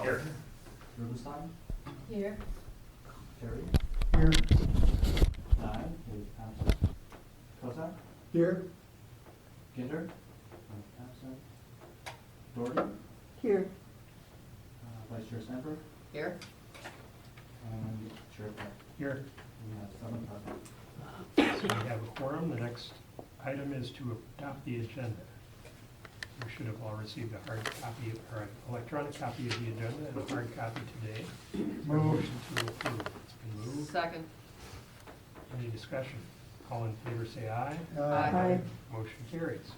Here. Rubenstein? Here. Terry? Here. Nye is absent. Kozak? Here. Ginder? Absent. Doherty? Here. Vice Chair Sandberg? Here. And Chair Peck. Here. We have 7 present. So we have a quorum. The next item is to adopt the agenda. You should have all received a hard copy, or an electronic copy of the agenda and a hard copy today. Is there a motion to approve? It's been moved. Second. Any discussion? All in favor say aye. Aye. Motion carries.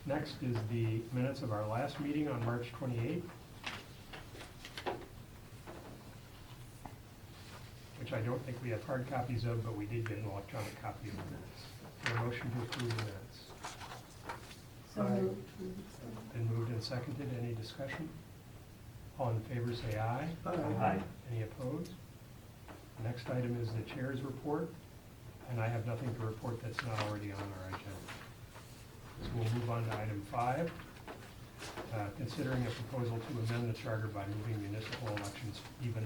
Next is the minutes of our last meeting on March 28th, which I don't think we have hard copies of, but we did get an electronic copy of the minutes. Is there a motion to approve the minutes? So moved. Been moved and seconded. Any discussion? All in favor say aye. Aye. Any opposed? Next item is the chair's report, and I have nothing to report that's not already on our agenda. So we'll move on to item 5, considering a proposal to amend the charter by moving municipal elections even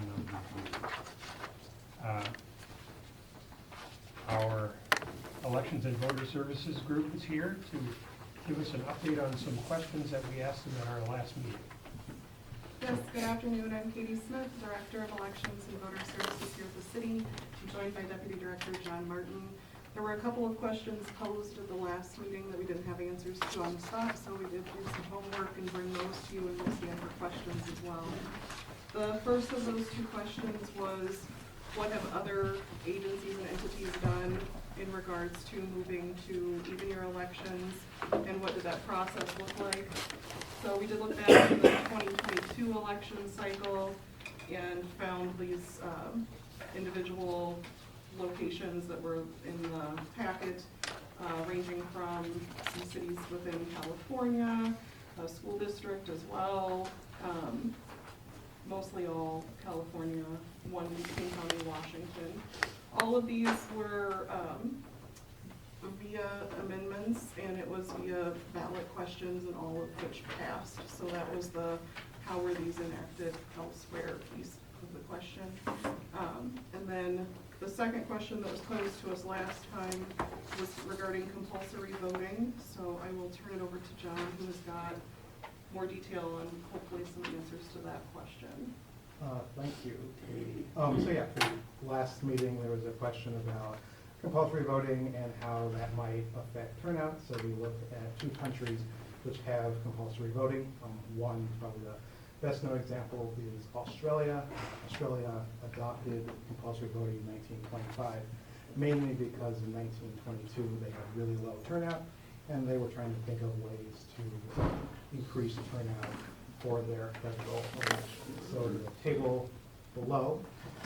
numbered. Our Elections and Voter Services group is here to give us an update on some questions that we asked them at our last meeting. Yes, good afternoon. I'm Katie Smith, Director of Elections and Voter Services here at the city. I'm joined by Deputy Director John Martin. There were a couple of questions posed at the last meeting that we didn't have answers to on the spot, so we did do some homework and bring those to you, and we'll stand for questions as well. The first of those 2 questions was, what have other agencies and entities done in regards to moving to even-year elections, and what did that process look like? So we did look back at the 2022 election cycle and found these individual locations that were in the packet, ranging from some cities within California, a school district as well, mostly all California, one in King County, Washington. All of these were via amendments, and it was via ballot questions, and all of which passed. So that was the how were these enacted elsewhere piece of the question. And then the second question that was posed to us last time was regarding compulsory voting. So I will turn it over to John, who has got more detail and hopefully some answers to that question. Thank you, Katie. So yeah, for the last meeting, there was a question about compulsory voting and how that might affect turnout. So we looked at 2 countries which have compulsory voting. One, probably the best known example, is Australia. Australia adopted compulsory voting in 1925, mainly because in 1922 they had really low turnout, and they were trying to think of ways to increase turnout for their federal elections. So the table below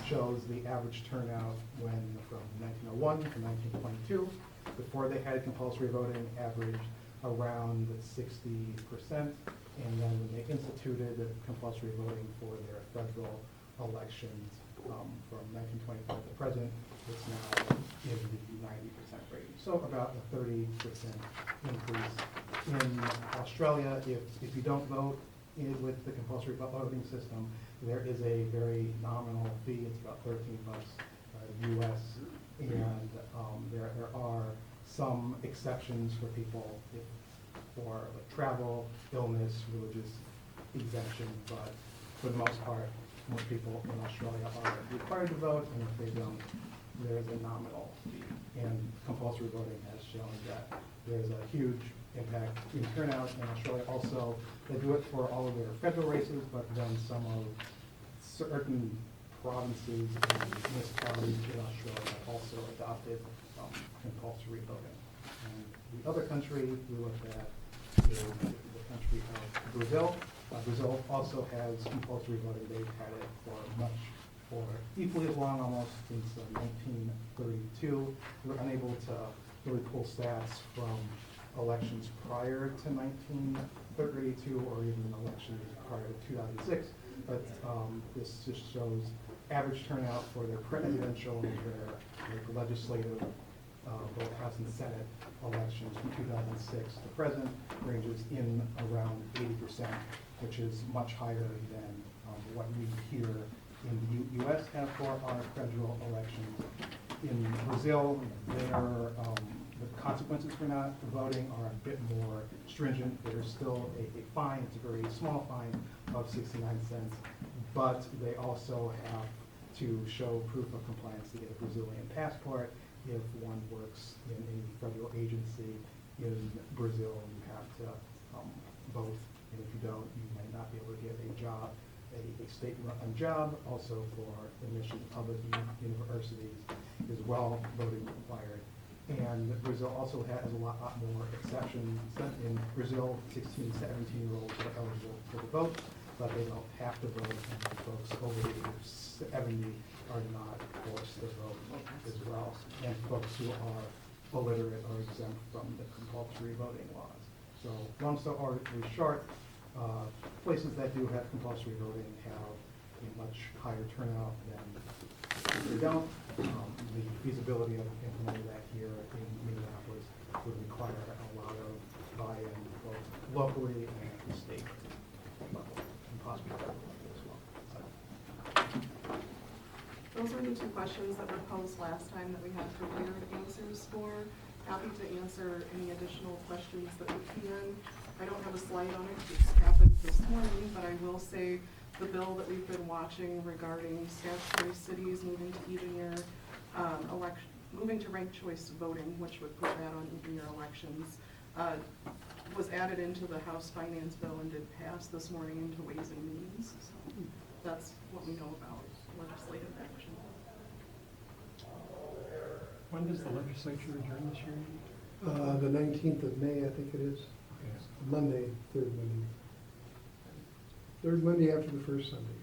shows the average turnout when from 1901 to 1922. Before they had compulsory voting, averaged around 60%, and then when they instituted compulsory voting for their federal elections from 1925 to present, it's now in the 90% range. So about a 30% increase. In Australia, if you don't vote with the compulsory voting system, there is a very nominal fee. It's about $13 US, and there are some exceptions for people for like travel, illness, religious exemption, but for the most part, most people in Australia are required to vote, and if they don't, there's a nominal fee. And compulsory voting has shown that there's a huge impact in turnout in Australia. Also, they do it for all of their federal races, but then some of certain provinces and municipalities in Australia have also adopted compulsory voting. And the other country we looked at is the country of Brazil. Brazil also has compulsory voting. They've had it for equally as long, almost since 1932. We were unable to really pull stats from elections prior to 1932 or even elections prior to 2006, but this just shows average turnout for their presidential and their legislative, both House and Senate elections from 2006 to present ranges in around 80%. which is much higher than what we hear in the U.S. and for our federal elections. In Brazil, the consequences for not voting are a bit more stringent. There's still a fine, it's a very small fine of 69 cents, but they also have to show proof of compliance to get a Brazilian passport. If one works in a federal agency in Brazil, you have to vote, and if you don't, you might not be able to get a job, a state-run job. Also for admission to public universities is well voting required. And Brazil also has a lot more exceptions. In Brazil, 16, 17-year-olds are eligible for the vote, but they don't have to vote, and folks over the age of 70 are not forced to vote as well. And folks who are illiterate are exempt from the compulsory voting laws. So long story short, places that do have compulsory voting have a much higher turnout than they don't. The feasibility of implementing that here in Minneapolis would require a lot of buy-in both locally and at the state level, and possibly federal level as well. Those were the two questions that were posed last time that we had prepared answers for. Happy to answer any additional questions that we can. I don't have a slide on it, it's happened this morning, but I will say the bill that we've been watching regarding statutory cities moving to even-year moving to ranked choice voting, which would put that on even-year elections, was added into the House Finance Bill and did pass this morning into Ways and Means. So that's what we know about legislative action. When does the legislature adjourn this year? The 19th of May, I think it is. Okay. Monday, third Monday. Third Monday after the first Sunday.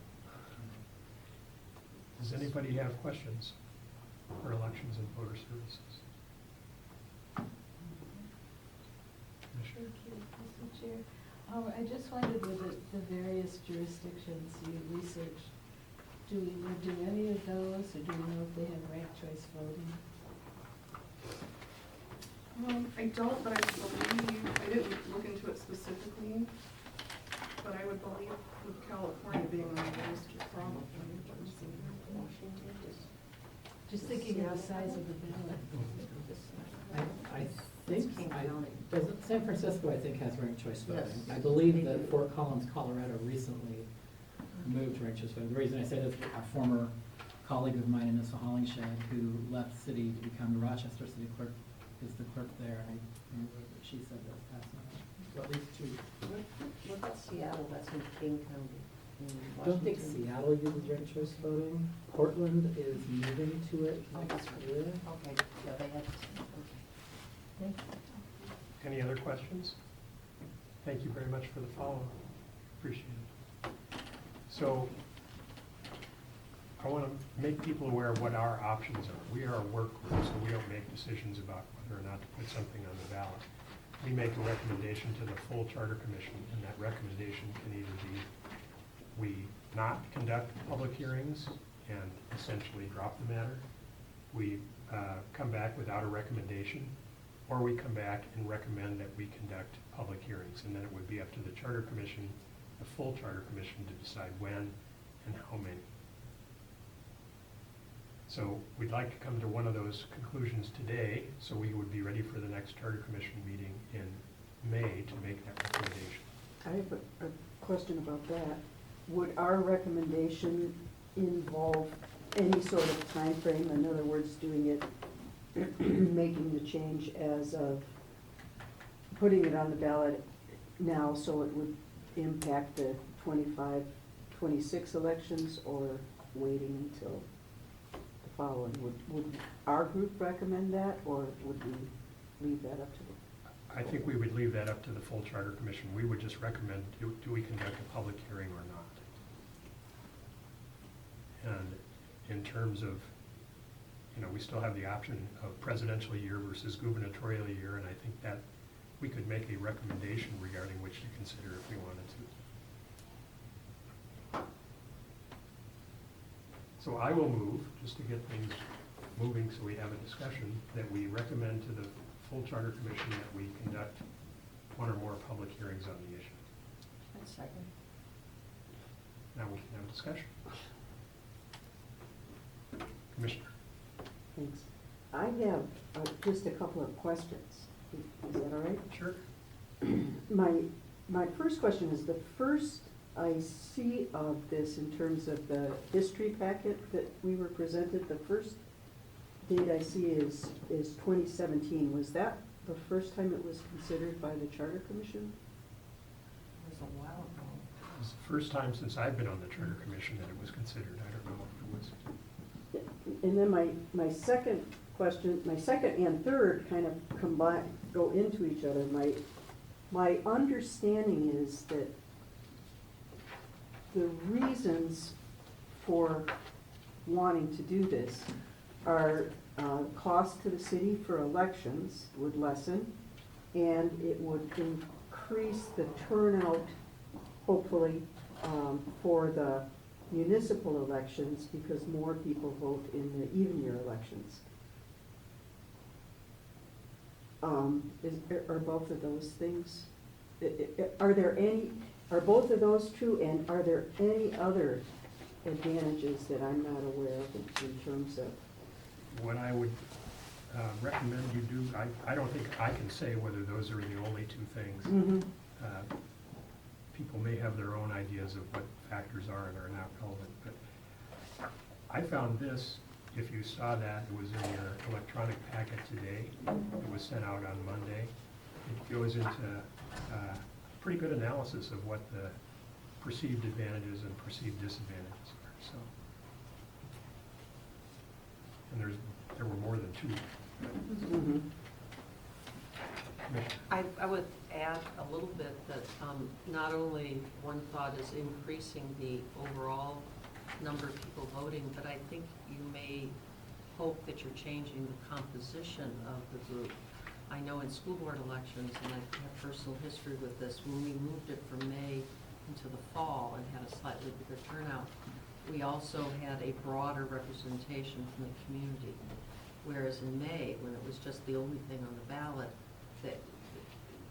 Does anybody have questions for elections and voter services? Commissioner? Thank you, Mr. Chair. I just wondered with the various jurisdictions you researched, do we do any of those, or do we know if they have ranked choice voting? I don't, but I believe, I didn't look into it specifically, but I would believe with California being on the list, probably. Just thinking of the size of the ballot. I think, doesn't, San Francisco, I think, has ranked choice voting. Yes. I believe that Fort Collins, Colorado recently moved to ranked choice voting. The reason I say this, a former colleague of mine, Anissa Hollingshed, who left the city to become the Rochester city clerk, is the clerk there. I remember that she said that that's not, so at least two. What about Seattle? That's in King County. I don't think Seattle uses ranked choice voting. Portland is moving to it next year. Okay, yeah, they have, okay. Thank you. Any other questions? Thank you very much for the follow-up. Appreciate it. So I want to make people aware of what our options are. We are a work group, so we don't make decisions about whether or not to put something on the ballot. We make a recommendation to the full Charter Commission, and that recommendation can either be we not conduct public hearings and essentially drop the matter, we come back without a recommendation, or we come back and recommend that we conduct public hearings, and then it would be up to the Charter Commission, the full Charter Commission, to decide when and how many. So we'd like to come to one of those conclusions today, so we would be ready for the next Charter Commission meeting in May to make that recommendation. I have a question about that. Would our recommendation involve any sort of time frame? In other words, doing it, making the change as of putting it on the ballot now so it would impact the 25, 26 elections, or waiting until the following? Would our group recommend that, or would we leave that up to them? I think we would leave that up to the full Charter Commission. We would just recommend, do we conduct a public hearing or not? And in terms of, we still have the option of presidential year versus gubernatorial year, and I think that we could make a recommendation regarding which to consider if we wanted to. So I will move, just to get things moving so we have a discussion, that we recommend to the full Charter Commission that we conduct one or more public hearings on the issue. Second. we can have discussion. Commissioner? Thanks. I have just a couple of questions. Is that all right? Sure. My first question is, the first I see of this in terms of the history packet that we were presented, the first date I see is 2017. Was that the first time it was considered by the Charter Commission? It was a while ago. It was the first time since I've been on the Charter Commission that it was considered. I don't know if it was. And then my second question, my second and third kind of go into each other. My understanding is that the reasons for wanting to do this are cost to the city for elections would lessen, and it would increase the turnout, hopefully, for the municipal elections because more people vote in the even-year elections. Are both of those things, are both of those true, and are there any other advantages that I'm not aware of in terms of? What I would recommend you do, I don't think I can say whether those are the only two things. Mm-hmm. People may have their own ideas of what factors are and are not relevant, but I found this, if you saw that, it was in your electronic packet today. It was sent out on Monday. It goes into pretty good analysis of what the perceived advantages and perceived disadvantages are, so. And there were more than two. Mm-hmm. I would add a little bit that not only one thought is increasing the overall number of people voting, but I think you may hope that you're changing the composition of the group. I know in school board elections, and I have personal history with this, when we moved it from May into the fall and had a slightly bigger turnout, we also had a broader representation from the community. Whereas in May, when it was just the only thing on the ballot, that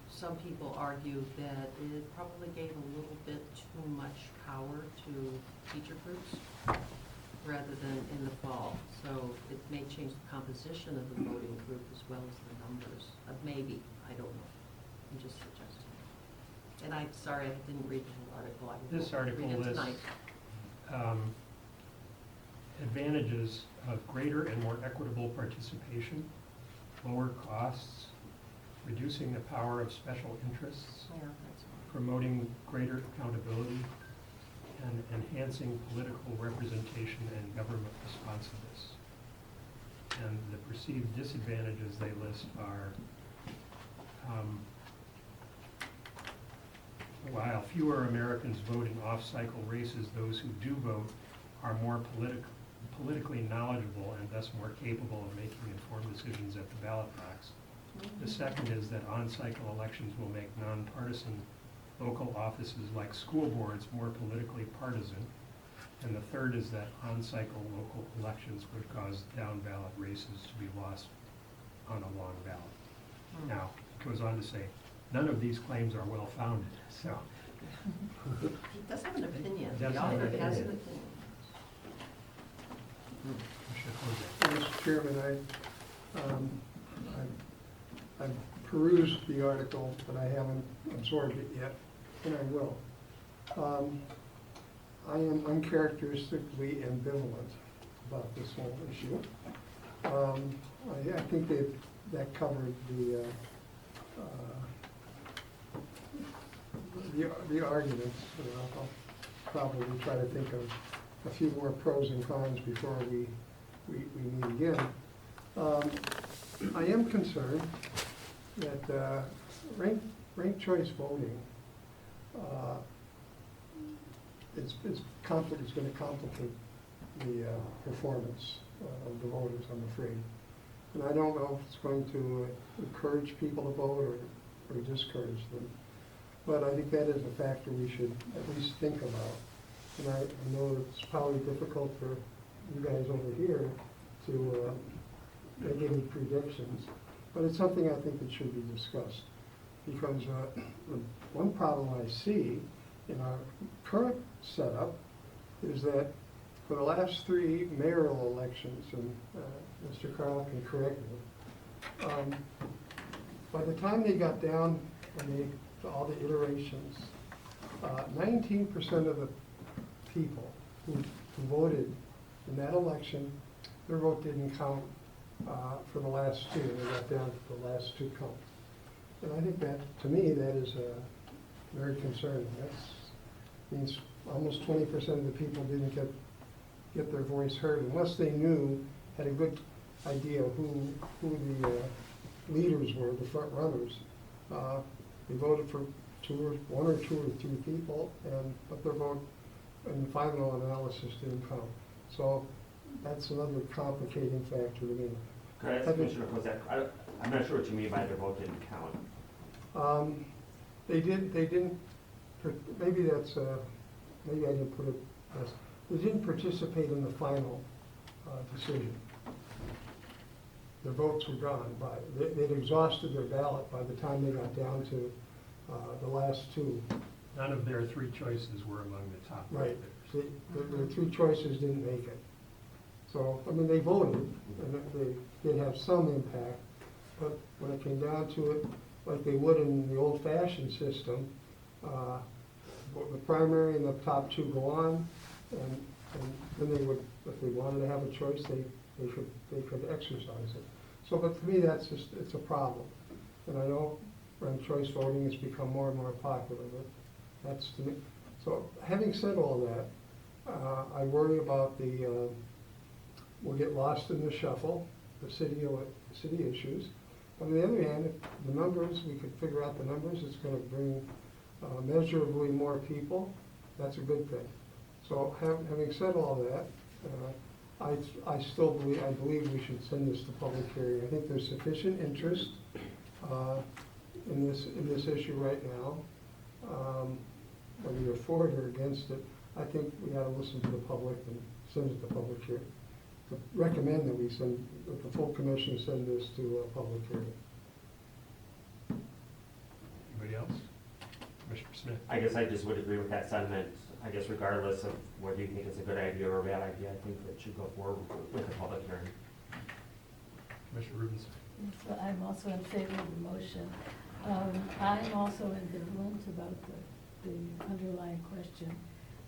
some people argue that it probably gave a little bit too much power to teacher groups rather than in the fall. So it may change the composition of the voting group as well as the numbers. Maybe, I don't know. I'm just suggesting. And I'm sorry I didn't read the whole article. I will This article read it lists tonight. advantages of greater and more equitable participation, lower costs, reducing the power of special interests, Yeah, that's all. promoting greater accountability, and enhancing political representation and government responsiveness. And the perceived disadvantages they list are, while fewer Americans vote in off-cycle races, those who do vote are more politically knowledgeable and thus more capable of making informed decisions at the ballot box. The second is that on-cycle elections will make nonpartisan local offices like school boards more politically partisan. And the third is that on-cycle local elections would cause down-ballot races to be lost on a long ballot. Now, it goes on to say, none of these claims are well-founded, so. He does have an opinion. Does The have an author has an opinion. opinion. Mr. Chairman, I've perused the article, but I haven't absorbed it yet, and I will. I am uncharacteristically ambivalent about this whole issue. I think that covered the arguments. I'll probably try to think of a few more pros and cons before we meet again. I am concerned that ranked choice voting it's going to complicate the performance of the voters, I'm afraid. And I don't know if it's going to encourage people to vote or discourage them. But I think that is a factor we should at least think about. And I know it's probably difficult for you guys over here to make any predictions, but it's something I think that should be discussed. Because the one problem I see in our current setup is that for the last 3 mayoral elections, and Mr. Carl can correct me, by the time they got down to all the iterations, 19% of the people who voted in that election, their vote didn't count for the last 2. They got down to the last 2 count. And I think that, to me, that is very concerning. That means almost 20% of the people didn't get their voice heard unless they had a good idea of who the leaders were, the front runners. They voted for 1 or 2 or 3 people, but their vote in the final analysis didn't count. So that's another complicating factor to me. Could I ask Commissioner Kozak, I'm not sure what you mean by their vote didn't count. They didn't, maybe that's, maybe I didn't put it, they didn't participate in the final decision. Their votes were gone they'd exhausted their ballot by the time they got down to the last 2. None of their 3 choices were among the top. Right. Their 3 choices didn't make it. So, I mean, they voted, and they did have some impact, but when it came down to it, like they would in the old-fashioned system, the primary and the top 2 go on, and then they would, if they wanted to have a choice, they could exercise it. So, but to me, that's just, it's a problem. And I know ranked choice voting has become more and more popular, but that's to me. So, having said all that, I worry about we'll get lost in the shuffle, the city issues. On the other hand, if the numbers, we could figure out the numbers, it's going to bring measurably more people. That's a good thing. So having said all that, I believe we should send this to public hearing. I think there's sufficient interest in this issue right now. Whether you're for it or against it, I think we ought to listen to the public and send it to public hearing. To recommend that that the full commission send this to a public hearing. Anybody else? Commissioner Smith? I guess I just would agree with that sentiment. I guess regardless of whether you think it's a good idea or a bad idea, I think that should go forward with the public hearing. Commissioner Rubinstein? So I'm also in favor of the motion. I'm also ambivalent about the underlying question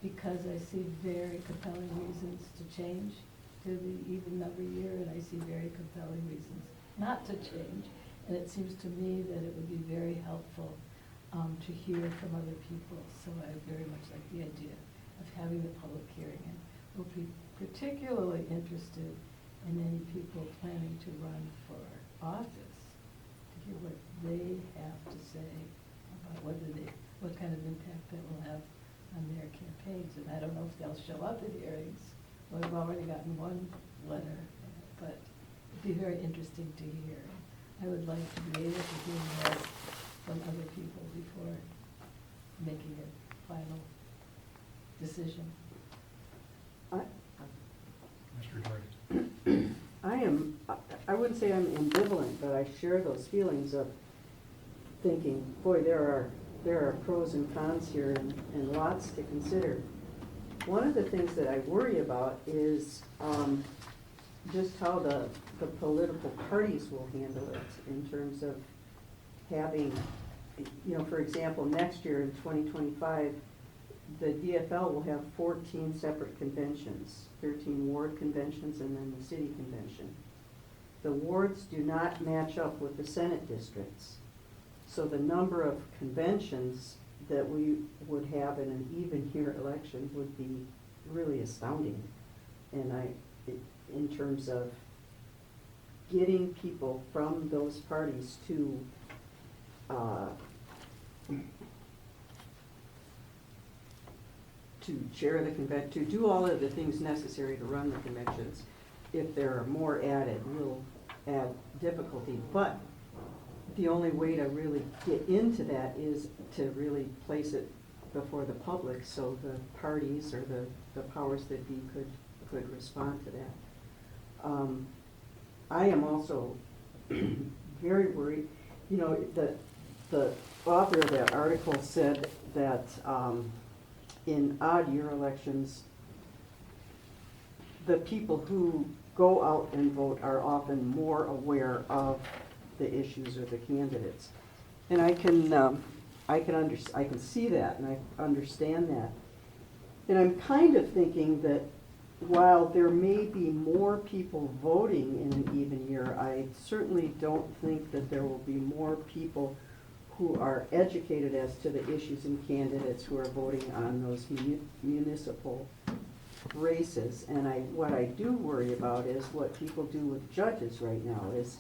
because I see very compelling reasons to change to the even number year, and I see very compelling reasons not to change. And it seems to me that it would be very helpful to hear from other people. So I very much like the idea of having the public hearing, and will be particularly interested in any people planning to run for office to hear what they have to say about what kind of impact that will have on their campaigns. And I don't know if they'll show up at hearings. Well, I've already gotten one letter, but it'd be very interesting to hear. I would like to be able to hear more from other people before making a final decision. Mr. Jordan? I wouldn't say I'm ambivalent, but I share those feelings of thinking, boy, there are pros and cons here and lots to consider. One of the things that I worry about is just how the political parties will handle it in terms of having, for example, next year in 2025, the DFL will have 14 separate conventions, 13 ward conventions and then the city convention. The wards do not match up with the Senate districts. So the number of conventions that we would have in an even year election would be really astounding. And in terms of getting people from those parties to chair the convention, to do all of the things necessary to run the conventions. If there are more added, will add difficulty. But the only way to really get into that is to really place it before the public, so the parties or the powers that be could respond to that. I am also very worried. The author of that article said that in odd year elections, the people who go out and vote are often more aware of the issues or the candidates. And I can see that, and I understand that. And I'm kind of thinking that while there may be more people voting in an even year, I certainly don't think that there will be more people who are educated as to the issues and candidates who are voting on those municipal races. And what I do worry about is what people do with judges right now, is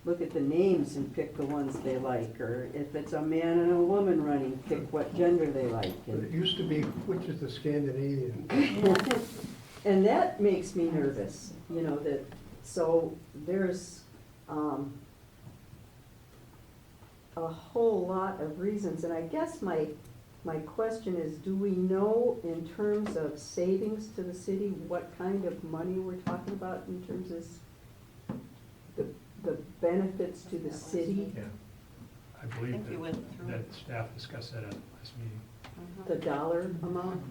look at the names and pick the ones they like, or if it's a man and a woman running, pick what gender they like. But it used to be, which is the Scandinavian? And that makes me nervous, you know, so there's a whole lot of reasons, and I guess my question is, do we know in terms of savings to the city, what kind of money we're talking about in terms of the benefits to the city? Yeah. I I believe think you went through. that staff discussed that at the last meeting. The dollar amount,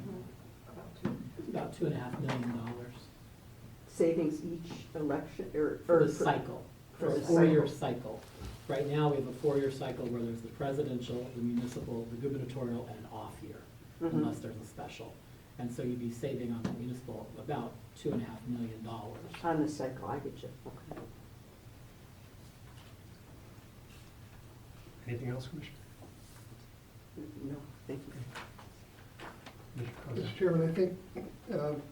About $2.5 million savings each election, or? for the cycle, For for a the four-year cycle. cycle. Right now, we have a four-year cycle where there's the presidential, the municipal, the gubernatorial, and an off year, Mhm. unless there's a special. And so you'd be saving on the municipal about $2.5 million. On the cycle, I get you, okay. Anything else, Commissioner? No, thank you. Commissioner Kozak? Mr. Chairman, I think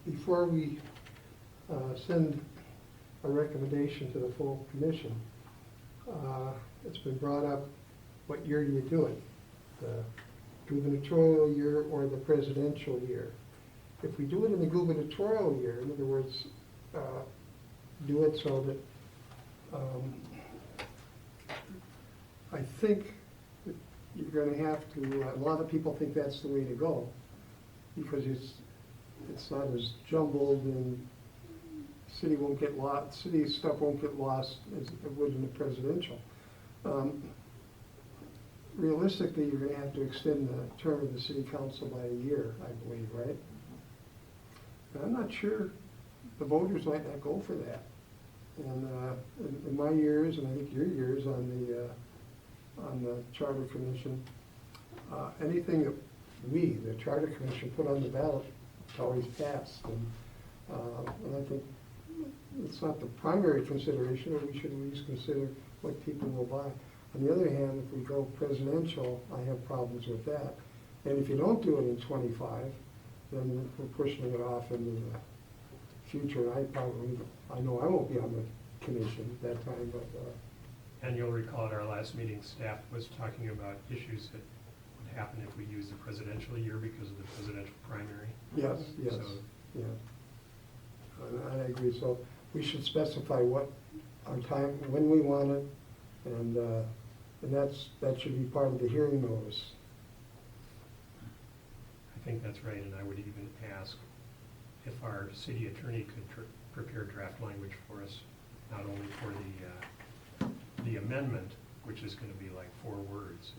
before we send a recommendation to the full commission, it's been brought up, what year do you do it? The gubernatorial year or the presidential year? If we do it in the gubernatorial year, in other words, do it so that I think that you're going to have to, a lot of people think that's the way to go, because it's not as jumbled, and city won't get lost, city stuff won't get lost as it would in the presidential. Realistically, you're going to have to extend the term of the city council by a year, I believe, right? And I'm not sure the voters might not go for that. And in my years, and I think your years on the Charter Commission, anything that we, the Charter Commission, put on the ballot, it's always passed. And I think it's not the primary consideration, but we should at least consider what people will buy. On the other hand, if we go presidential, I have problems with that. And if you don't do it in 25, then we're pushing it off into the future. I know I won't be on the commission at that time, but. And you'll recall at our last meeting, staff was talking about issues that would happen if we use the presidential year because of the presidential primary. Yes, yes, So- yeah. And I agree, so we should specify what our time, when we want it, and that should be part of the hearing notice. I think that's right, and I would even ask if our city attorney could prepare draft language for us, not only for the amendment, which is going to be like 4 words,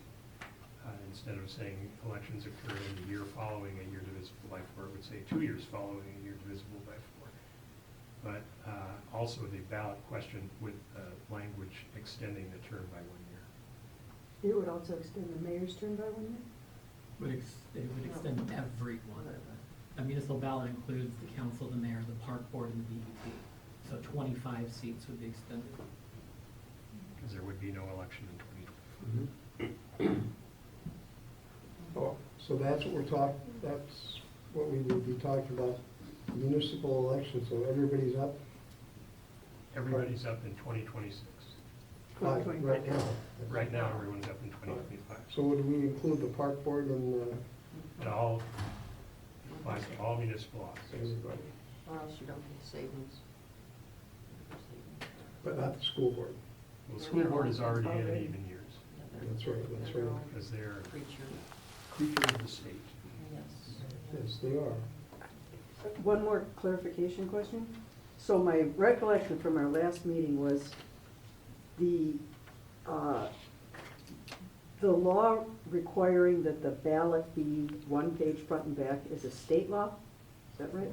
instead of saying elections occur in the year following a year divisible by 4, it would say 2 years following a year divisible by 4. But also the ballot question with language extending the term by 1 year. It would also extend the mayor's term by 1 year? It would extend everyone. A municipal ballot includes the council, the mayor, the park board, and the DEP. So 25 seats would be extended. Because there would be no election in 2020. Oh, so that's what we would be talking about, municipal elections, so everybody's up? Everybody's up in 2026. Right now. Right now, everyone's up in 2025. So would we include the park board and It all applies to all municipal offices. everybody, Or else you don't get savings. but not the school board? Well, the school board is already in even years, That's right, that's right. because they're Creature, creatures of the state. yes. Yes, they are. One more clarification question. So my recollection from our last meeting was the law requiring that the ballot be 1 page front and back is a state law? Is that right?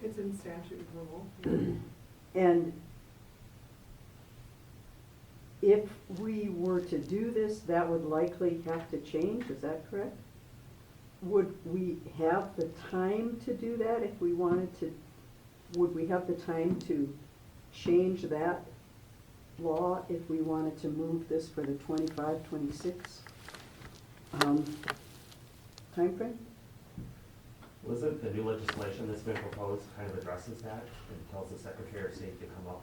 It's in statute rule. And if we were to do this, that would likely have to change, is that correct? Would we have the time to do that if we wanted to? Would we have the time to change that law if we wanted to move this for the 25, 26 timeframe? Wasn't the new legislation that's been proposed kind of addresses that and tells the Secretary of State to come up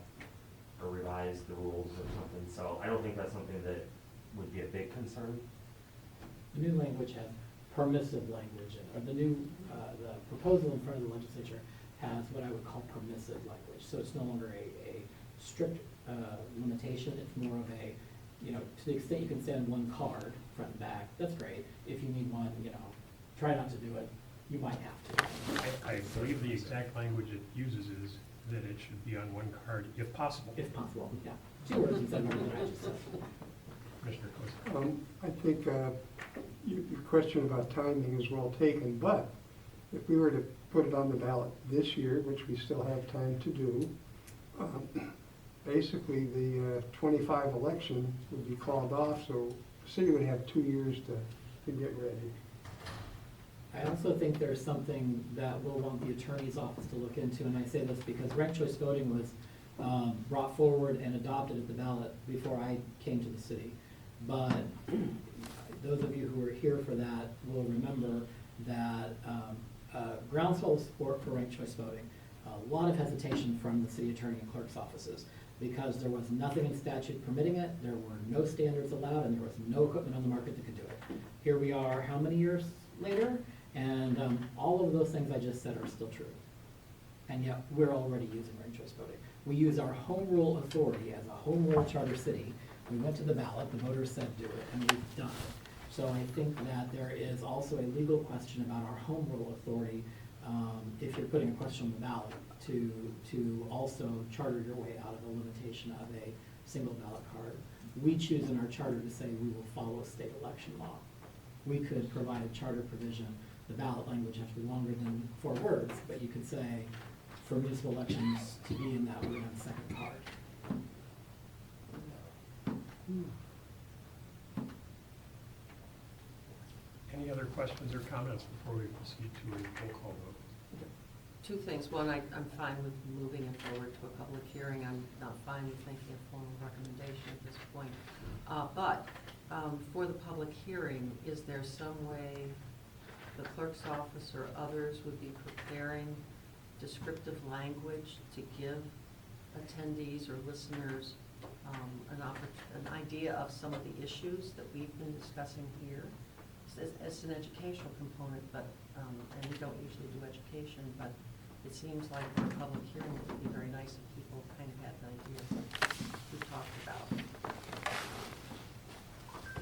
or revise the rules or something? So I don't think that's something that would be a big concern. The new language has permissive language, or the the proposal in front of the legislature has what I would call permissive language. So it's no longer a strict limitation, it's more of a, to the extent you can send one card, front and back, that's great. If you need one, try not to do it, you might have to. I believe the exact language it uses is that it should be on one card if possible. If possible, yeah. 2 words instead of one that I just said. Commissioner Costa. I think your question about timing is well taken, but if we were to put it on the ballot this year, which we still have time to do, basically the 25 election would be called off, so the city would have 2 years to get ready. I also think there's something that we'll want the attorney's office to look into, and I say this because ranked choice voting was brought forward and adopted at the ballot before I came to the city. But those of you who were here for that will remember that groundswell of support for ranked choice voting, a lot of hesitation from the city attorney and clerk's offices because there was nothing in statute permitting it, there were no standards allowed, and there was no equipment on the market that could do it. Here we are, how many years later? And all of those things I just said are still true. And yet, we're already using ranked choice voting. We use our home rule authority as a home rule charter city. We went to the ballot, the voters said do it, and we've done it. So I think that there is also a legal question about our home rule authority, if you're putting a question on the ballot, to also charter your way out of the limitation of a single ballot card. We choose in our charter to say we will follow state election law. We could provide a charter provision. The ballot language has to be longer than 4 words, but you could say for municipal elections to be in that word on the second card. Any other questions or comments before we proceed to a roll call vote? 2 things. One, I'm fine with moving it forward to a public hearing. I'm not fine with making a formal recommendation at this point. But for the public hearing, is there some way the clerk's office or others would be preparing descriptive language to give attendees or listeners an idea of some of the issues that we've been discussing here? It's an educational component, but and we don't usually do education, but it seems like for a public hearing it would be very nice if people kind of had an idea of what we talked about.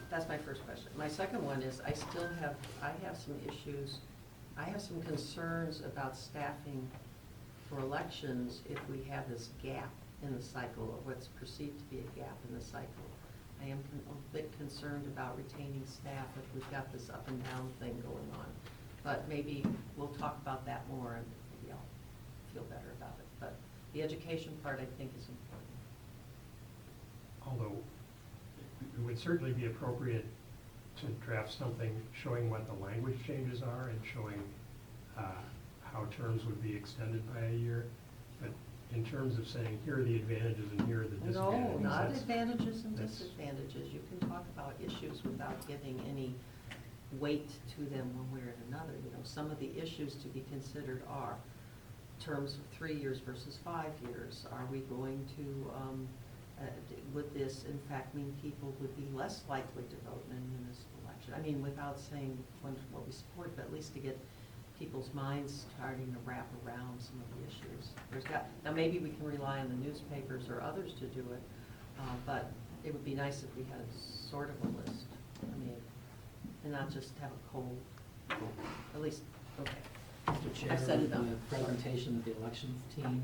That's my first question. My second one is I have some issues, I have some concerns about staffing for elections if we have this gap in the cycle, or what's perceived to be a gap in the cycle. I am a bit concerned about retaining staff if we've got this up and down thing going on. But maybe we'll talk about that more and maybe I'll feel better about it. But the education part I think is important. Although it would certainly be appropriate to draft something showing what the language changes are and showing how terms would be extended by a year. But in terms of saying, here are the advantages and here are the disadvantages. No, not that's- advantages and that's- disadvantages. You can talk about issues without giving any weight to them one way or another. Some of the issues to be considered are terms of 3 years versus 5 years. Are we going to, would this in fact mean people would be less likely to vote in a municipal election? I mean, without saying what we support, but at least to get people's minds starting to wrap around some of the issues. Now maybe we can rely on the newspapers or others to do it, but it would be nice if we had sort of a list. I mean, and not just have a cold, at least, okay. Mr. Chair, I've said enough. the presentation of the elections team,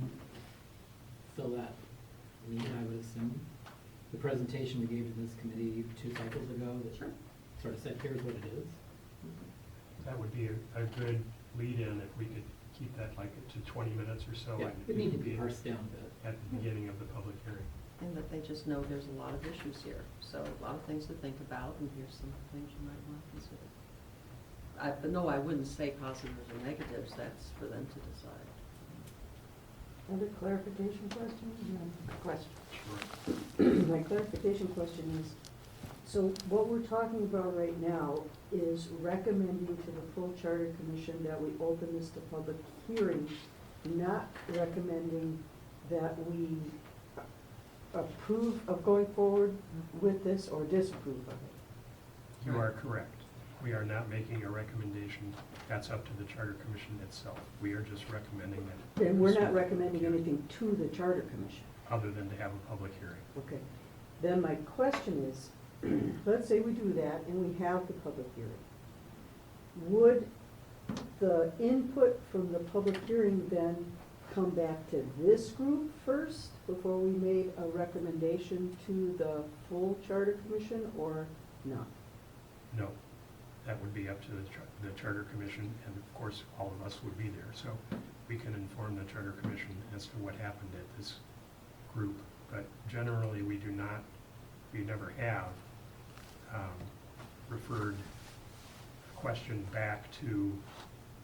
fill that need, I would assume. The presentation we gave to this committee 2 cycles ago that Sure. sort of said, here's what it is. That would be a good lead-in if we could keep that like to 20 minutes or so. Yeah, and it need to be be parsed down a bit. at the beginning of the public hearing. And that they just know there's a lot of issues here, so a lot of things to think about, and here's some things you might want to consider. But no, I wouldn't say positives or negatives, that's for them to decide. Other clarification questions? No. Question. Sure. My clarification question is, so what we're talking about right now is recommending to the full charter commission that we open this to public hearing, not recommending that we approve of going forward with this or disapprove of it. You are correct. We are not making a recommendation. That's up to the Charter Commission itself. We are just recommending that. And we're not recommending anything to the charter commission. Other than to have a public hearing. Okay. Then my question is, let's say we do that and we have the public hearing. Would the input from the public hearing then come back to this group first before we made a recommendation to the full charter commission, or not? No, that would be up to the Charter Commission, and of course, all of us would be there. So we can inform the Charter Commission as to what happened at this group. But generally, we never have referred a question back to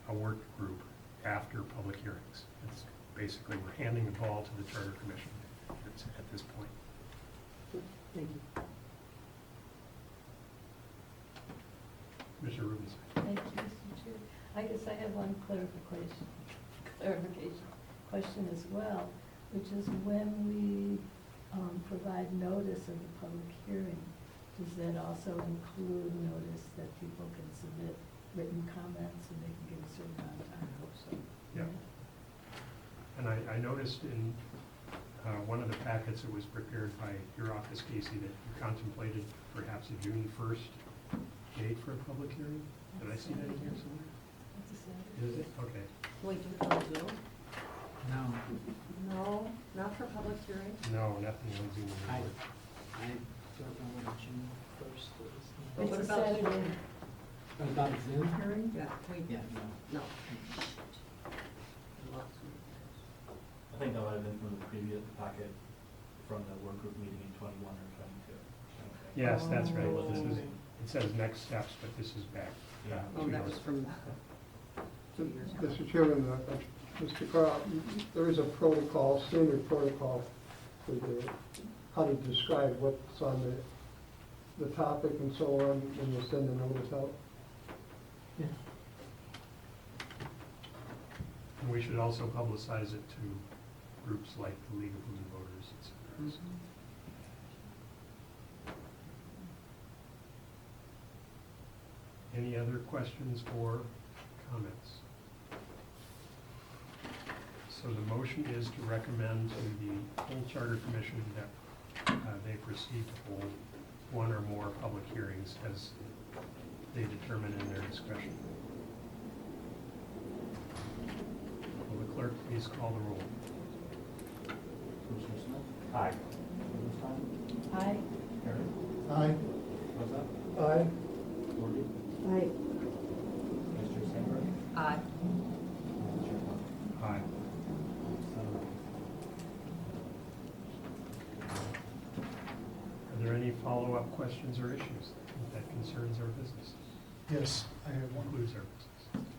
a work group after public hearings. It's basically, we're handing the ball to the Charter Commission at this point. Thank you. Mr. Rubenstein. Thank you, Mr. Chair. I guess I have one clarification question as well, which is when we provide notice of the public hearing, does that also include notice that people can submit written comments and they can give a certain amount of time? I hope so. Yeah. And I noticed in one of the packets that was prepared by your office, Casey, that you contemplated perhaps a June 1st date for a public hearing. Did I see that in here somewhere? That's a Saturday. Is it? Okay. Can we do it on Zoom? No, No, not for public hearing. No, nothing on Zoom. I don't know what June 1st is. But what It's a about Saturday. What about a Zoom hearing? Yeah, Yeah, no. No. Lots of- I think that might have been from the previous packet from the work group meeting in 21 or 22. Yes, that's right. Oh. This is, it says next steps, but this is back. Yeah. Oh, that was years. from 2 years ago. Mr. Chairman, Mr. Carl, there is a protocol, standard protocol for how to describe what's on the topic and so on when you send the notice out. Yeah. And we should also publicize it to groups like the League of Women Voters, et cetera. So, any other questions or comments? So the motion is to recommend to the full Charter Commission that they proceed to hold one or more public hearings as they determine in their discretion. Will the clerk please call the roll? Commissioner Smith? Aye. Rubenstein? Aye. Perry? Aye. Rosa? Aye. Doherty? Aye. Mr. Sandberg? Aye. Chair Plum? Aye. 7 ayes. Are there any follow-up questions or issues that concerns our business, Yes, I have one. includes our business?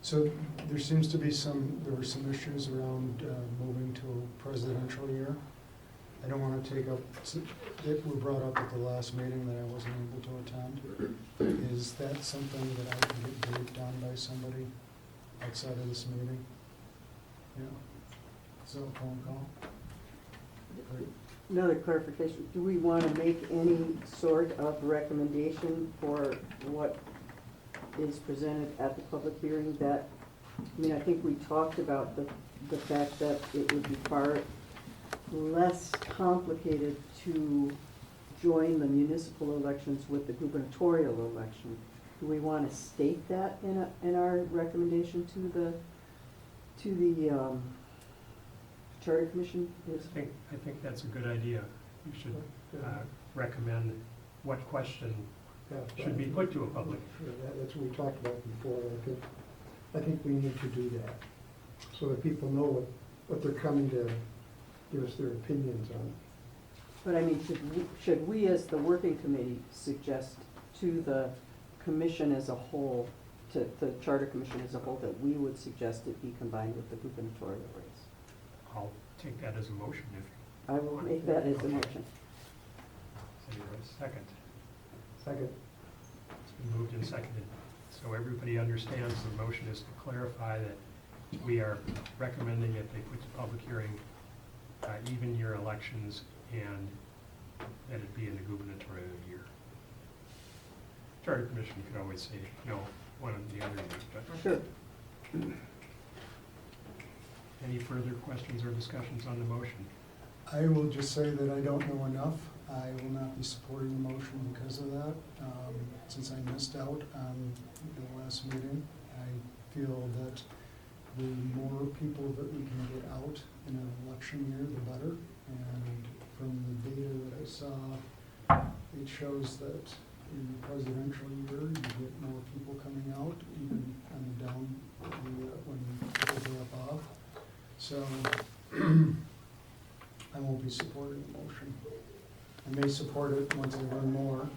So there were some issues around moving to a presidential year. I don't want to take up, that were brought up at the last meeting that I wasn't able to attend. Is that something that I can get briefed on by somebody outside of this meeting? Yeah. Is that a phone call? Another clarification, do we want to make any sort of recommendation for what is presented at the public hearing? That, I mean, I think we talked about the fact that it would be far less complicated to join the municipal elections with the gubernatorial election. Do we want to state that in our recommendation to the Charter Commission? I think that's a good idea. You should recommend what question should be put to a public. That's what we talked about before. I think we need to do that. so that people know what they're coming to give us their opinions on. But I mean, should we as the working committee suggest to the commission as a whole, to the charter commission as a whole, that we would suggest it be combined with the gubernatorial race? I'll take that as a motion if I will make that as a Okay. motion. anyone's second. Second. It's been moved and seconded. So everybody understands the motion is to clarify that we are recommending that they put to public hearing even year elections and that it be in the gubernatorial year. Charter Commission could always say no, one of the other years, but Sure. any further questions or discussions on the motion? I will just say that I don't know enough. I will not be supporting the motion because of that. Since I missed out on the last meeting, I feel that the more people that we can get out in an election year, the better. And from the data that I saw, it shows that in the presidential year, you get more people coming out, even on the down, when people drop off. So I won't be supporting the motion. I may support it once I learn more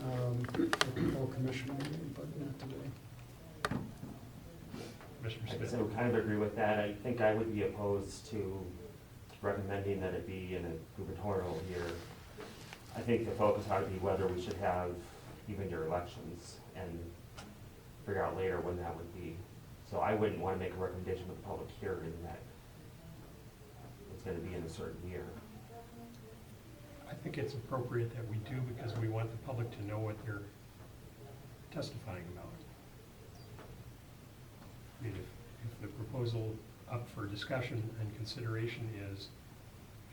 at the full commission meeting, but not today. Commissioner I guess Smith? I would kind of agree with that. I think I would be opposed to recommending that it be in a gubernatorial year. I think the focus ought to be whether we should have even year elections and figure out later when that would be. So I wouldn't want to make a recommendation with the public hearing that it's going to be in a certain year. I think it's appropriate that we do because we want the public to know what they're testifying about. I mean, if the proposal up for discussion and consideration is,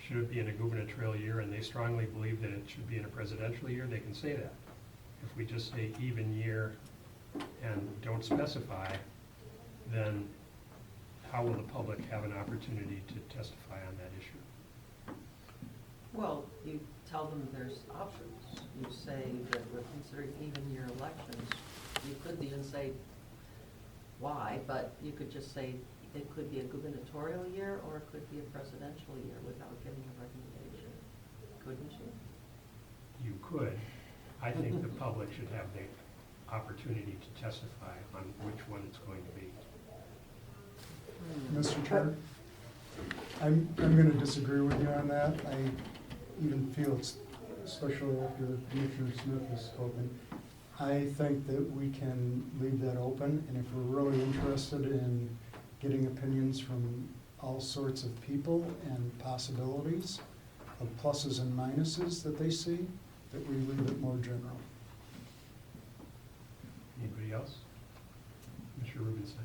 should it be in a gubernatorial year, and they strongly believe that it should be in a presidential year, they can say that. If we just say even year and don't specify, then how will the public have an opportunity to testify on that issue? Well, you tell them there's options. You say that we're considering even year elections. You could even say why, but you could just say it could be a gubernatorial year or it could be a presidential year without giving a recommendation. Couldn't you? You could. I think the public should have the opportunity to testify on which one it's going to be. Mr. Chair, I'm going to disagree with you on that. I even feel, especially after Commissioner Smith has spoken, I think that we can leave that open, and if we're really interested in getting opinions from all sorts of people and possibilities of pluses and minuses that they see, that we leave it more general. Anybody else? Commissioner Rubinstein?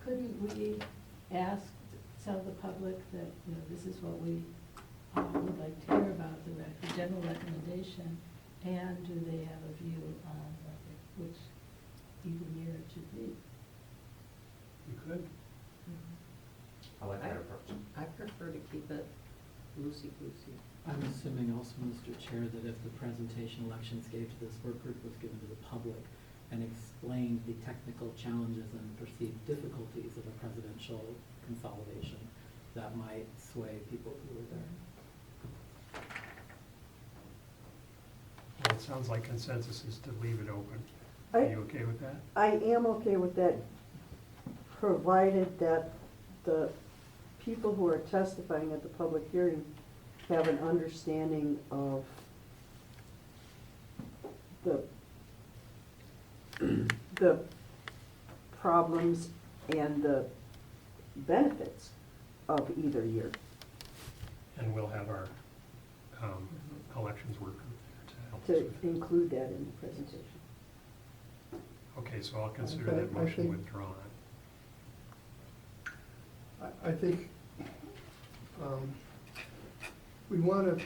Couldn't we ask, tell the public that, this is what we would like to hear about, the general recommendation, and do they have a view on which even year it should be? You could. I like that approach. I prefer to keep it loosey-goosey. I'm assuming also, Mr. Chair, that if the presentation elections gave to this work group was given to the public and explained the technical challenges and perceived difficulties of a presidential consolidation, that might sway people who were there. Well, it sounds like consensus is to leave it open. Are you okay with that? I am okay with that, provided that the people who are testifying at the public hearing have an understanding of the problems and the benefits of either year. And we'll have our elections work group there to help us with that. Include that in the presentation. Okay, so I'll consider that I motion think- withdrawn. I think we want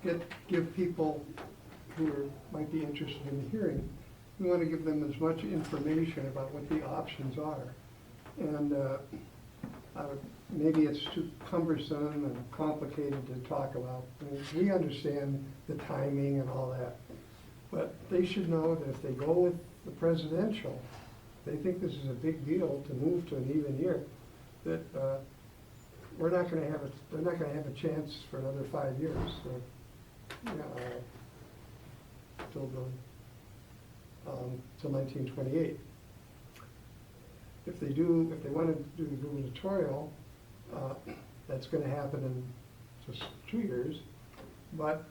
to give people who might be interested in the hearing, we want to give them as much information about what the options are. And maybe it's too cumbersome and complicated to talk about. I mean, we understand the timing and all that. But they should know that if they go with the presidential, they think this is a big deal to move to an even year. that we're not gonna have they're not gonna have a chance for another 5 years, till 1928. If they want to do the gubernatorial, that's gonna happen in just 2 years, but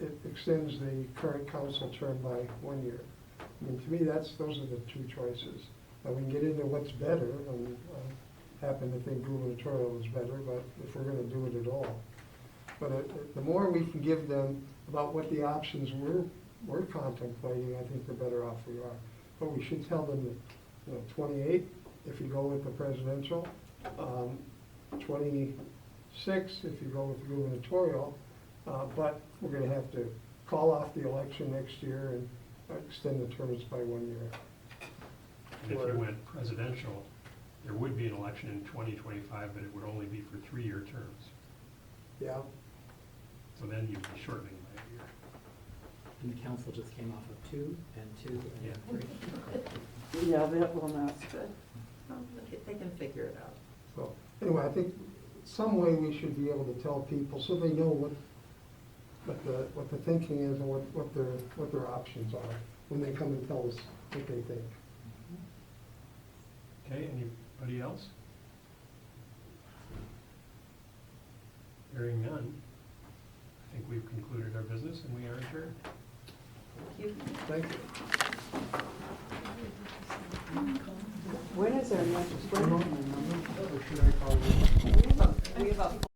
it extends the current council term by 1 year. I mean, to me, those are the two choices. We can get into what's better, and I happen to think gubernatorial is better, but if we're gonna do it at all. But the more we can give them about what the options we're contemplating, I think the better off we are. But we should tell them that, 28, if you go with the presidential, 26, if you go with the gubernatorial, but we're gonna have to call off the election next year and extend the terms by 1 year. And if you went presidential, there would be an election in 2025, but it would only be for 3-year terms. Yeah, So then you'd be shortening by a year. And the council just came off of 2 and 2 Yeah. and 3. Yeah, that will not. Good. Well, they can figure it out. so, anyway, I think some way we should be able to tell people so they know what the thinking is and what their options are when they come and tell us what they think. Okay, anybody else? Hearing none, I think we've concluded our business and we are adjourned. Thank you. Thank you. When is our next, when? Or should I call you? We have a